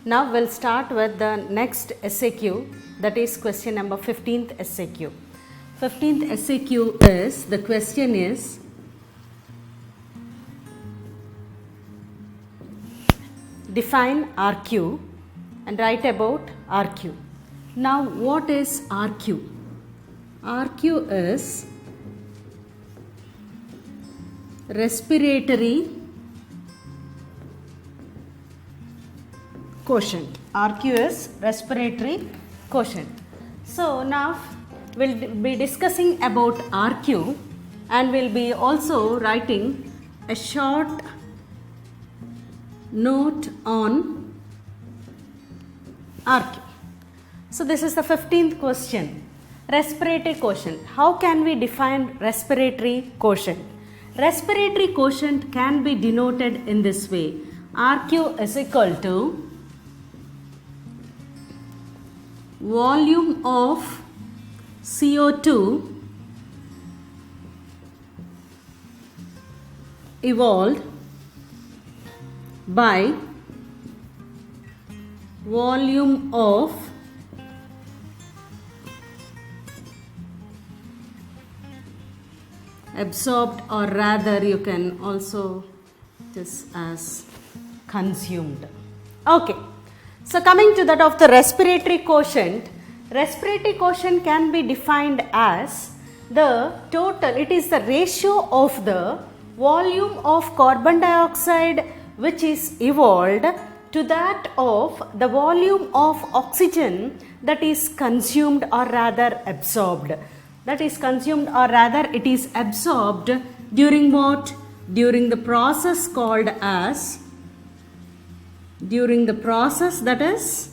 Now we'll start with the next SAQ, that is question number 15th SAQ. 15th SAQ is, the question is, define RQ and write about RQ. Now what is RQ? RQ is respiratory quotient. RQ is respiratory quotient. So now we'll be discussing about RQ and we'll be also writing a short note on RQ. So this is the 15th question. Respiratory quotient. How can we define respiratory quotient? Respiratory quotient can be denoted in this way. RQ is equal to volume of CO2 evolved by volume of absorbed, or rather you can also this as consumed. Okay. So coming to that of the respiratory quotient can be defined as the total, it is the ratio of the volume of carbon dioxide which is evolved to that of the volume of oxygen that is consumed or rather absorbed. That is consumed or rather it is absorbed during what? During the process called as, during the process that is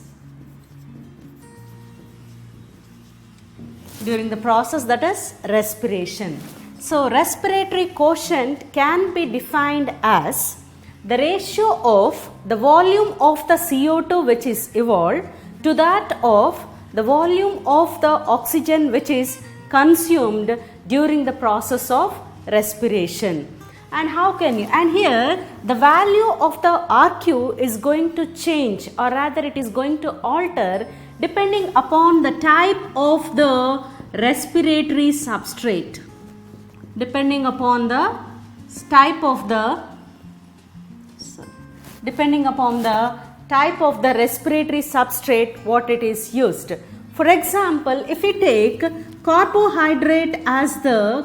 respiration. So respiratory quotient can be defined as the ratio of the volume of the CO2 which is evolved to that of the volume of the oxygen which is consumed during the process of respiration. And how can you, and here the value of the RQ is going to change, or rather it is going to alter depending upon the type of the respiratory substrate. Depending upon the type of the respiratory substrate what it is used. For example, if we take carbohydrates as the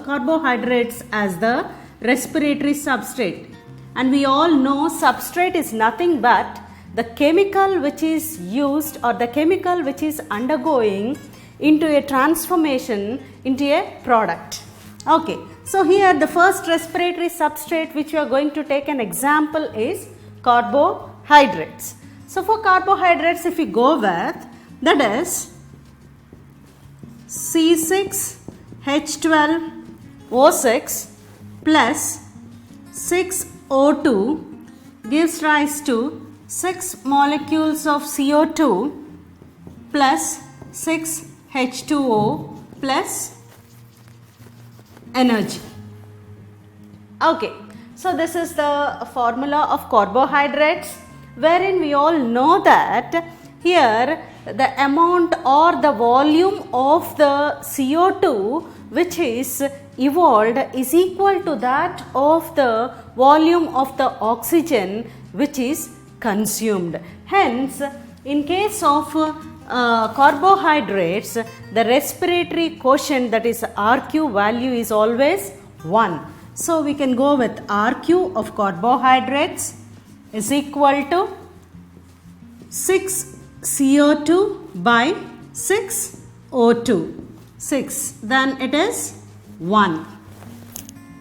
respiratory substrate, and we all know substrate is nothing but the chemical which is used or the chemical which is undergoing into a transformation into a product. Okay, so here the first respiratory substrate which we are going to take an example is carbohydrates. So for carbohydrates, if we go with, that is C6H12O6 plus 6O2 gives rise to 6 molecules of CO2 plus 6H2O plus energy. Okay, so this is the formula of carbohydrates, wherein we all know that here the amount or the volume of the CO2 which is evolved is equal to that of the volume of the oxygen which is consumed. Hence, in case of carbohydrates, the respiratory quotient, that is RQ value, is always 1. So we can go with RQ of carbohydrates is equal to 6 CO2 by 6 O2. 6, then it is 1.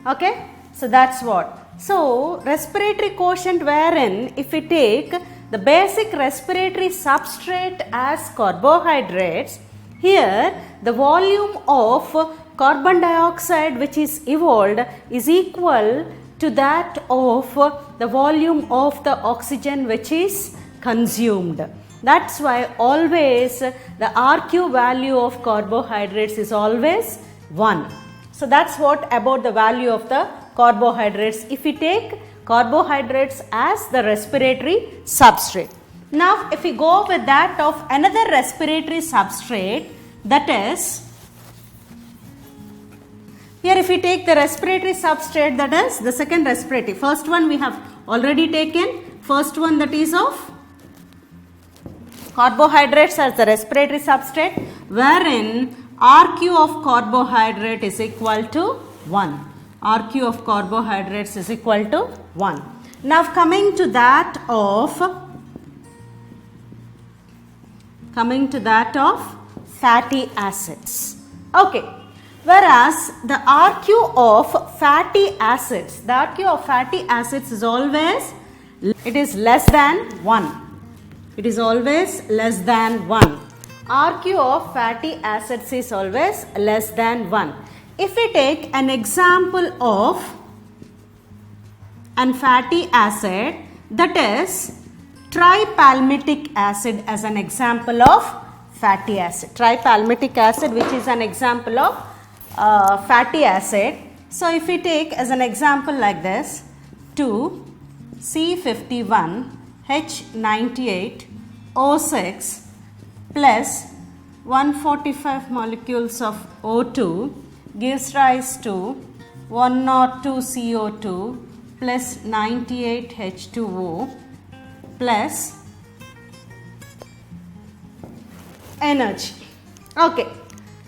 Okay, so that's what. So respiratory quotient, wherein if we take the basic respiratory substrate as carbohydrates, here the volume of carbon dioxide which is evolved is equal to that of the volume of the oxygen which is consumed. That's why always the RQ value of carbohydrates is always 1. So that's what about the value of the carbohydrates if we take carbohydrates as the respiratory substrate. Now if we go with that of another respiratory substrate, that is, here if we take the respiratory substrate, that is the second respiratory, first one we have already taken, first one that is of carbohydrates as the respiratory substrate, wherein RQ of carbohydrate is equal to 1. RQ of carbohydrates is equal to 1. Now coming to that of fatty acids. Okay. Whereas the RQ of fatty acids, is always, it is less than 1. It is always less than 1. RQ of fatty acids is always less than 1. If we take an example of an fatty acid, that is tripalmitic acid as an example of fatty acid. Tripalmitic acid, which is an example of fatty acid. So if we take as an example like this, 2C51H98O6 plus 145 molecules of O2 gives rise to 102CO2 plus 98H2O plus energy. Okay.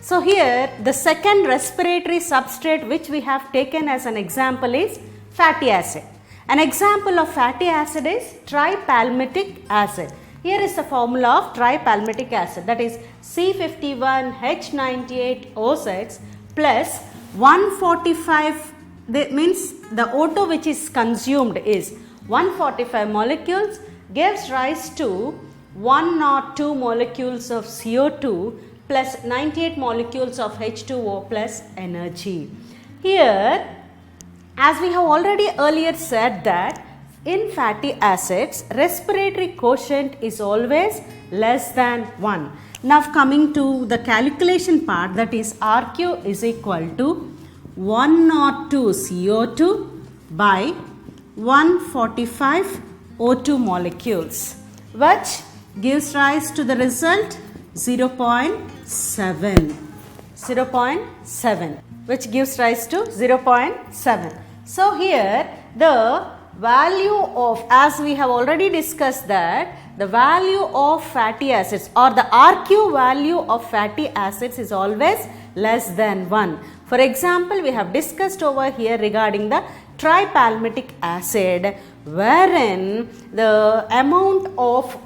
So here the second respiratory substrate which we have taken as an example is fatty acid. An example of fatty acid is tripalmitic acid. Here is the formula of tripalmitic acid, that is C51H98O6 plus 145, that means the O2 which is consumed is 145 molecules, gives rise to 102 molecules of CO2 plus 98 molecules of H2O plus energy. Here, as we have already earlier said that in fatty acids, respiratory quotient is always less than 1. Now coming to the calculation part, that is RQ is equal to 102 CO2 by 145 O2 molecules, which gives rise to the result 0.7, which gives rise to 0.7. So here the value of, as we have already discussed that the value of fatty acids or the RQ value of fatty acids is always less than 1. For example, we have discussed over here regarding the tripalmitic acid, wherein the amount of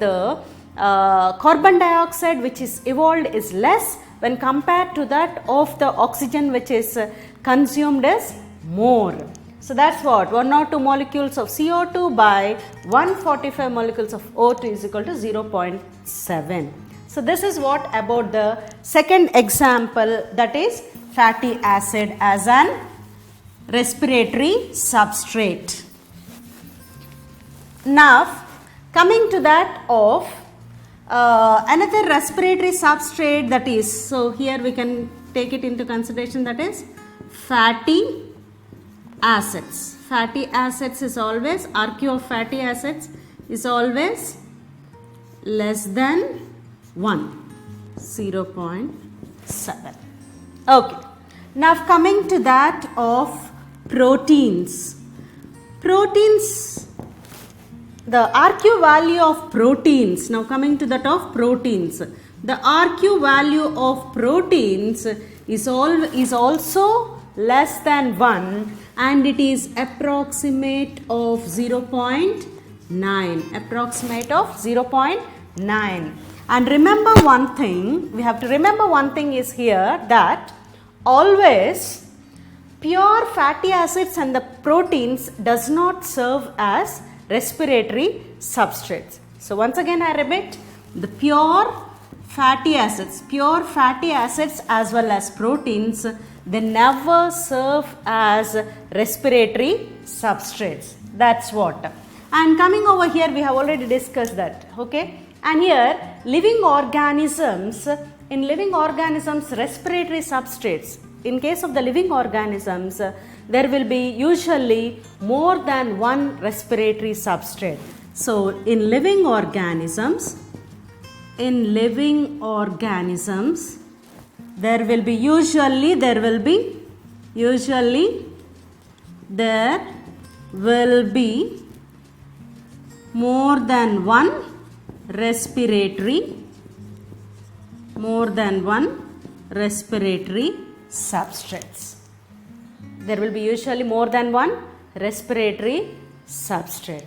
the carbon dioxide which is evolved is less when compared to that of the oxygen which is consumed is more. So that's what 102 molecules of CO2 by 145 molecules of O2 is equal to 0.7. So this is what about the second example, that is fatty acid as an respiratory substrate. Now coming to that of another respiratory substrate, that is, so here we can take it into consideration, that is fatty acids. Fatty acids is always, RQ of fatty acids is always less than 1, 0.7. Okay. Now coming to that of proteins. Proteins, the RQ value of proteins, now coming to that of proteins. The RQ value of proteins is also less than 1 and it is approximate of 0.9. Approximate of 0.9. And remember one thing, we have to remember one thing is here that always pure fatty acids and the proteins does not serve as respiratory substrates. So once again I repeat, the pure fatty acids as well as proteins, they never serve as respiratory substrates. That's what. And coming over here, we have already discussed that. Okay. And here, living organisms, in living organisms, respiratory substrates. In case of the living organisms, there will be usually more than one respiratory substrate. So in living organisms, there will be usually more than one respiratory substrates. There will be usually more than one respiratory substrate.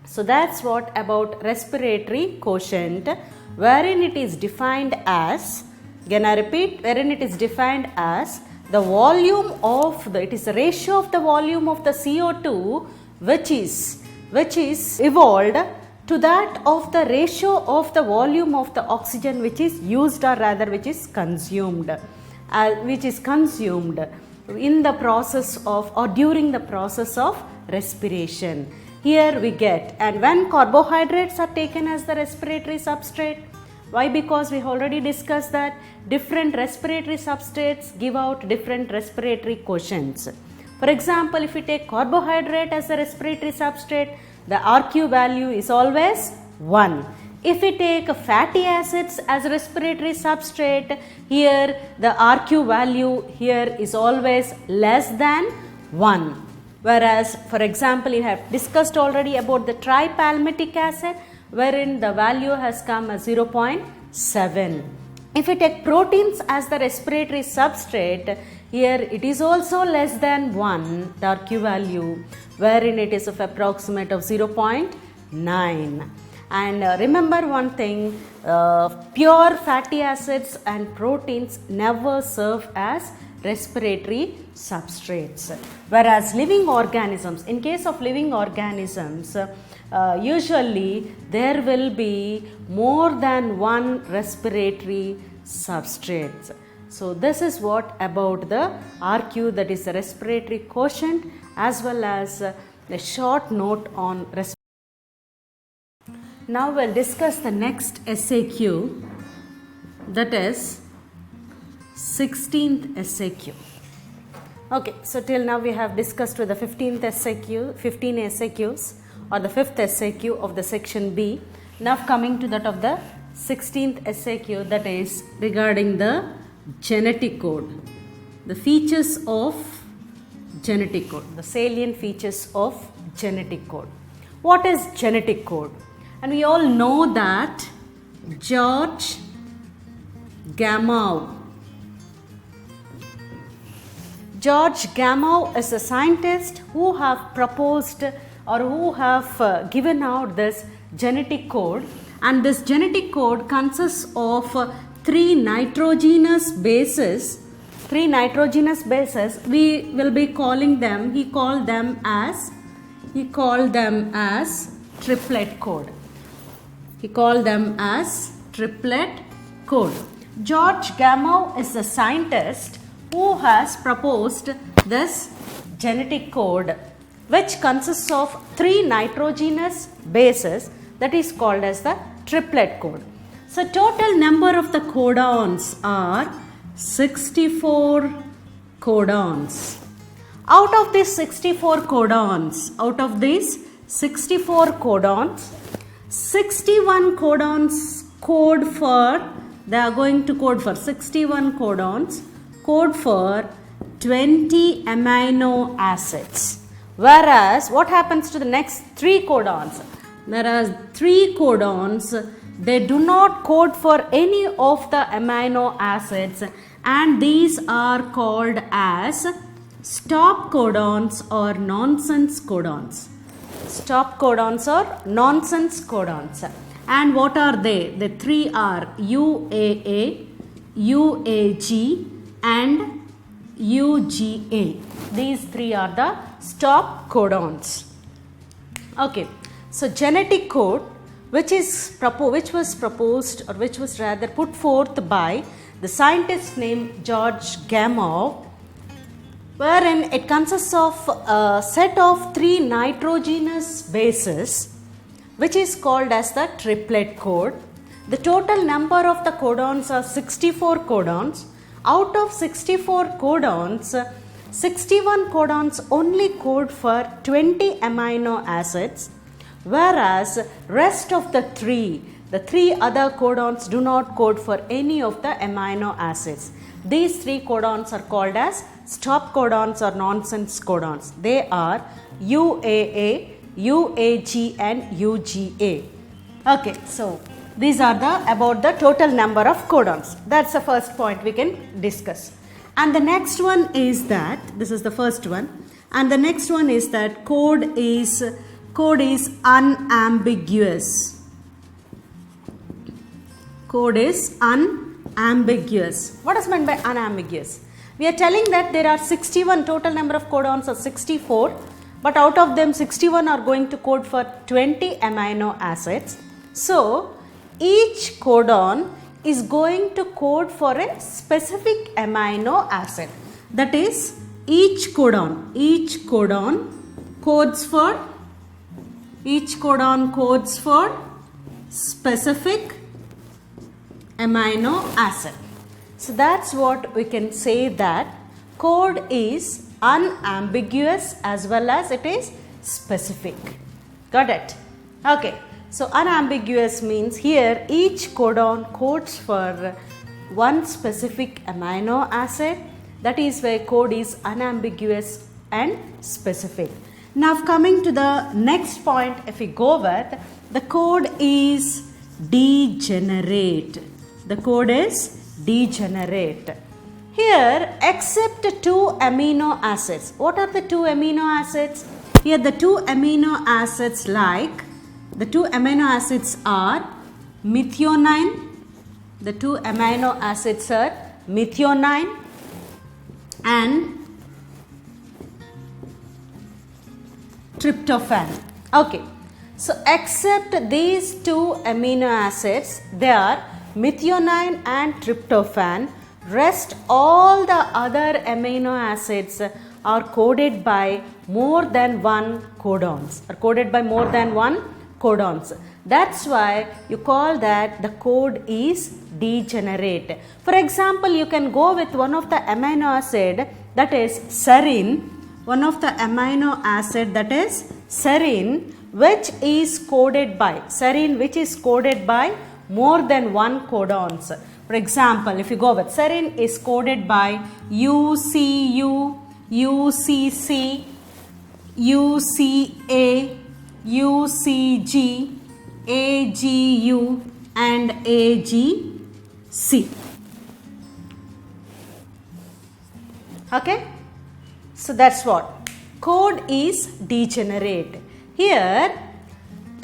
So that's what about respiratory quotient, wherein it is defined as, again I repeat, wherein it is defined as the volume of the, it is the ratio of the volume of the CO2 which is evolved to that of the ratio of the volume of the oxygen which is used, or rather which is consumed in the process of or during the process of respiration. Here we get, and when carbohydrates are taken as the respiratory substrate, why? Because we already discussed that different respiratory substrates give out different respiratory quotients. For example, if we take carbohydrate as a respiratory substrate, the RQ value is always 1. If we take fatty acids as a respiratory substrate, here the RQ value here is always less than 1. Whereas, for example, you have discussed already about the tripalmitic acid, wherein the value has come as 0.7. If we take proteins as the respiratory substrate, here it is also less than 1, the RQ value, wherein it is of approximate of 0.9. And remember one thing, pure fatty acids and proteins never serve as respiratory substrates, whereas living organisms, in case of living organisms, usually there will be more than one respiratory substrates. So this is what about the RQ, that is the respiratory quotient, as well as a short note on respiration. Now we'll discuss the next SAQ, that is 16th SAQ. Okay, so till now we have discussed with the 15 SAQs or the 5th SAQ of the section B. Now coming to that of the 16th SAQ, that is regarding the genetic code, the features of genetic code, the salient features of genetic code. What is genetic code? And we all know that George Gamow is a scientist who have proposed or who have given out this genetic code, and this genetic code consists of three nitrogenous bases. We will be calling them, he called them as triplet code. George Gamow is a scientist who has proposed this genetic code, which consists of three nitrogenous bases, that is called as the triplet code. So total number of the codons are 64 codons. Out of these 64 codons, 61 codons code for, they are going to code for 61 codons code for 20 amino acids. Whereas what happens to the next 3 codons? There are 3 codons, they do not code for any of the amino acids, and these are called as stop codons or nonsense codons. And what are they? The 3 are UAA, UAG and UGA. These 3 are the stop codons. Okay, so genetic code which was proposed, or which was rather put forth by the scientist named George Gamow, wherein it consists of a set of 3 nitrogenous bases, which is called as the triplet code. The total number of the codons are 64 codons. Out of 64 codons, 61 codons only code for 20 amino acids, whereas rest of the three other codons do not code for any of the amino acids. These three codons are called as stop codons or nonsense codons. They are UAA, UAG and UGA. Okay, so these are about the total number of codons. That's the first point we can discuss. And the next one is that, this is the first one, and the next one is that code is unambiguous. Code is unambiguous. What is meant by unambiguous? We are telling that there are 61, total number of codons are 64, but out of them 61 are going to code for 20 amino acids. So each codon is going to code for a specific amino acid. That is, each codon codes for specific amino acid. So that's what we can say, that code is unambiguous as well as it is specific. Got it? Okay. So unambiguous means here each codon codes for one specific amino acid. That is why code is unambiguous and specific. Now coming to the next point, if we go with, the code is degenerate. The code is degenerate. Here, except two amino acids. What are the two amino acids? Here the two amino acids the two amino acids are methionine. The two amino acids are methionine and tryptophan. Okay. So except these two amino acids, they are methionine and tryptophan. Rest all the other amino acids are coded by more than one codons. That's why you call that the code is degenerate. For example, you can go with one of the amino acid, that is serine. One of the amino acid, that is serine, which is coded by more than one codons. For example, if you go with serine is coded by UCU, UCC, UCA, UCG, AGU and AGC. Okay? So that's what. Code is degenerate. Here,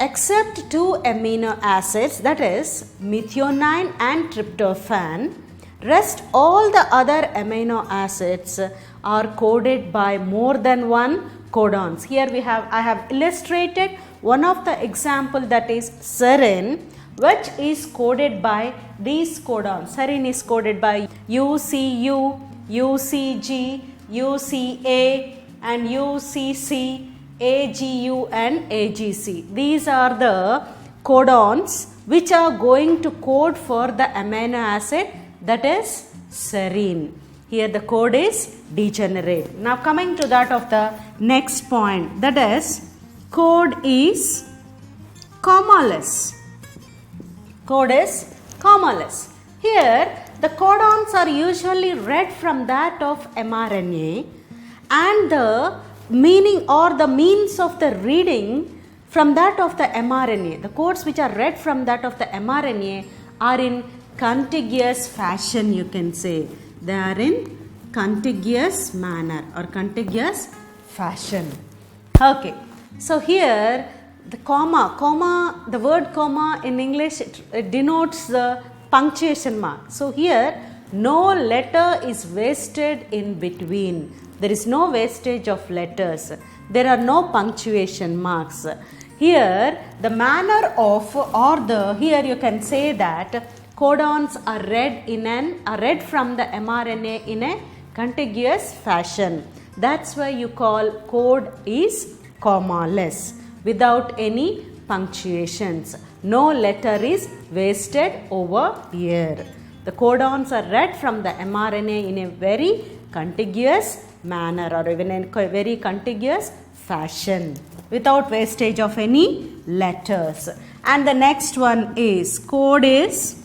except two amino acids, that is methionine and tryptophan, rest all the other amino acids are coded by more than one codons. Here I have illustrated one of the example, that is serine, which is coded by these codons. Serine is coded by UCU, UCG, UCA and UCC, AGU and AGC. These are the codons which are going to code for the amino acid, that is serine. Here the code is degenerate. Now coming to that of the next point, that is code is commaless. Code is commaless. Here the codons are usually read from that of mRNA, and the meaning or the means of the reading from that of the mRNA. The codes which are read from that of the mRNA are in contiguous fashion, you can say. They are in contiguous manner or contiguous fashion. Okay. So here the the word comma in English, it denotes the punctuation mark. So here no letter is wasted in between. There is no wastage of letters. There are no punctuation marks. Here the manner of, or the, here you can say that codons are read from the mRNA in a contiguous fashion. That's why you call code is commaless, without any punctuations. No letter is wasted over here. The codons are read from the mRNA in a very contiguous manner or even in a very contiguous fashion. without wastage of any letters. And the next one is code is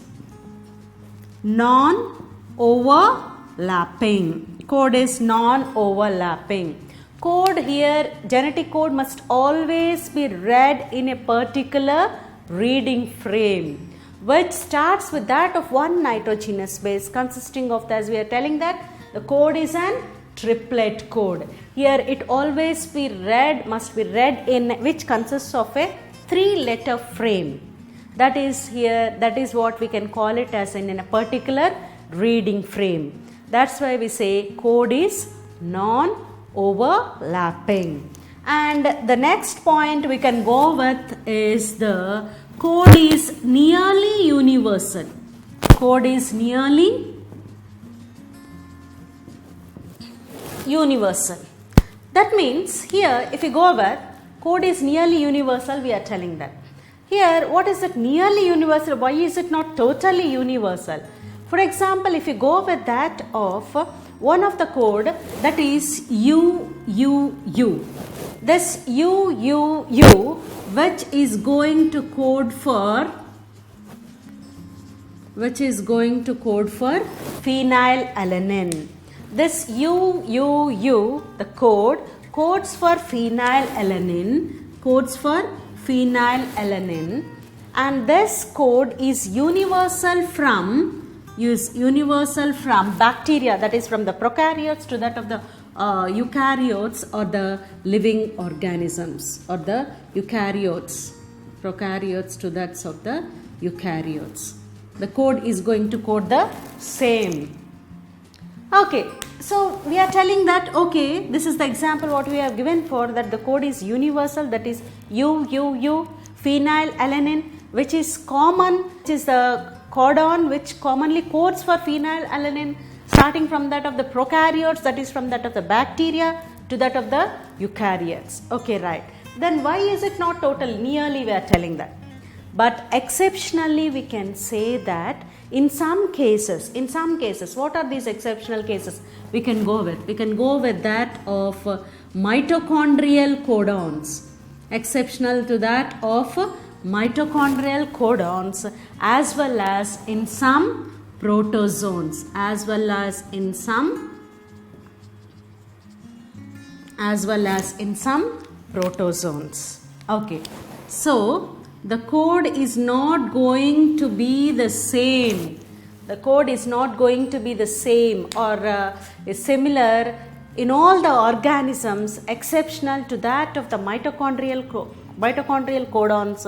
non-overlapping. Code is non-overlapping. Code here, genetic code must always be read in a particular reading frame, which starts with that of one nitrogenous base consisting of, as we are telling that the code is an triplet code. Here it always be read, must be read in, which consists of a 3-letter frame. That is here, that is what we can call it as in a particular reading frame. That's why we say code is non-overlapping. And the next point we can go with is the code is nearly universal. Code is nearly universal. That means here if you go with code is nearly universal, we are telling that. Here what is it nearly universal? Why is it not totally universal? For example, if you go with that of one of the code, that is UUU. This UUU, which is going to code for phenylalanine. This UUU, the code codes for phenylalanine, and this code is universal from bacteria, that is from the prokaryotes to that of the eukaryotes or the living organisms, or the prokaryotes to that of the eukaryotes. The code is going to code the same. Okay, so we are telling that, okay, this is the example what we have given for that the code is universal, that is UUU, phenylalanine, which is common, which is the codon which commonly codes for phenylalanine, starting from that of the prokaryotes, that is from that of the bacteria to that of the eukaryotes. Okay, right. Then why is it not total? Nearly we are telling that. But exceptionally we can say that in some cases, what are these exceptional cases we can go with? We can go with that of mitochondrial codons, exceptional to that of mitochondrial codons, as well as in some protozoans, Okay, so the code is not going to be the same. The code is not going to be the same or is similar in all the organisms, exceptional to that of the mitochondrial codons,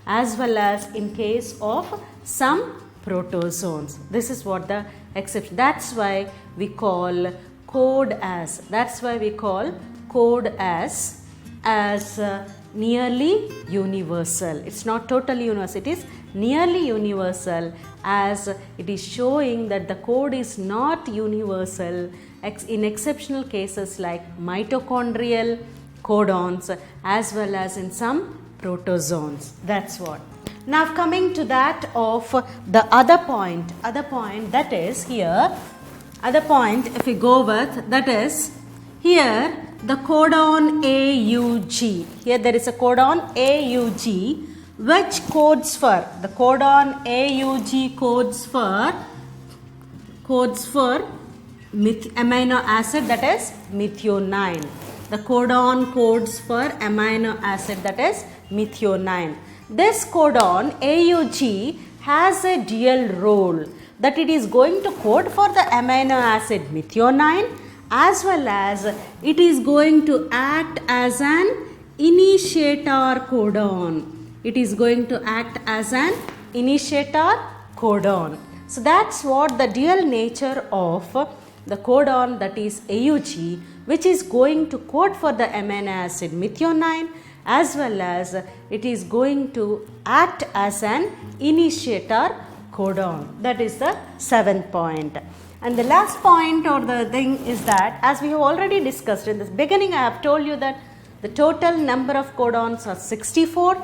as well as in case of some protozoans. This is what the exception. That's why we call code as. Nearly universal. It's not totally universal, it is nearly universal, as it is showing that the code is not universal in exceptional cases like mitochondrial codons as well as in some protozoans. That's what. Now coming to that of the other point that is here, if we go with, that is here the codon AUG. Here there is a codon AUG which codes for, the codon AUG codes for amino acid, that is methionine. The codon codes for amino acid, that is methionine. This codon AUG has a dual role, that it is going to code for the amino acid methionine, as well as it is going to act as an initiator codon. So that's what the dual nature of the codon, that is AUG, which is going to code for the amino acid methionine, as well as it is going to act as an initiator codon. That is the 7th point. And the last point or the thing is that, as we have already discussed in the beginning, I have told you that the total number of codons are 64.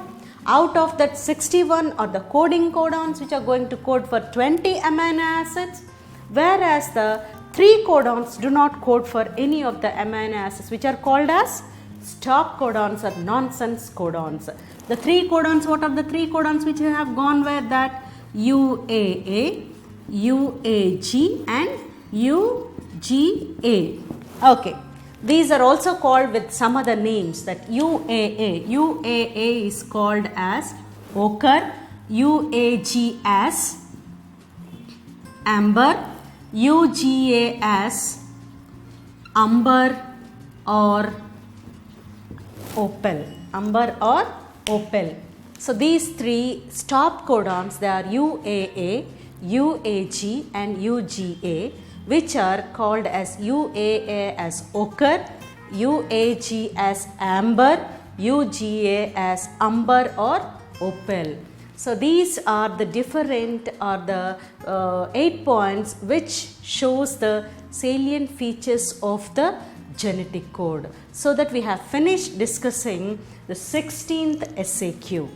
Out of that 61 are the coding codons which are going to code for 20 amino acids, whereas the 3 codons do not code for any of the amino acids, which are called as stop codons or nonsense codons. The three codons, what are the three codons which you have gone with? That UAA, UAG and UGA. Okay. These are also called with some other names, that UAA. UAA is called as ochre, UAG as amber, UGA as umber or opal. Umber or opal. So these three stop codons, they are UAA, UAG and UGA, which are called as UAA as ochre, UAG as amber, UGA as umber or opal. So these are the different or the 8 points which shows the salient features of the genetic code. So that we have finished discussing the 16th SAQ.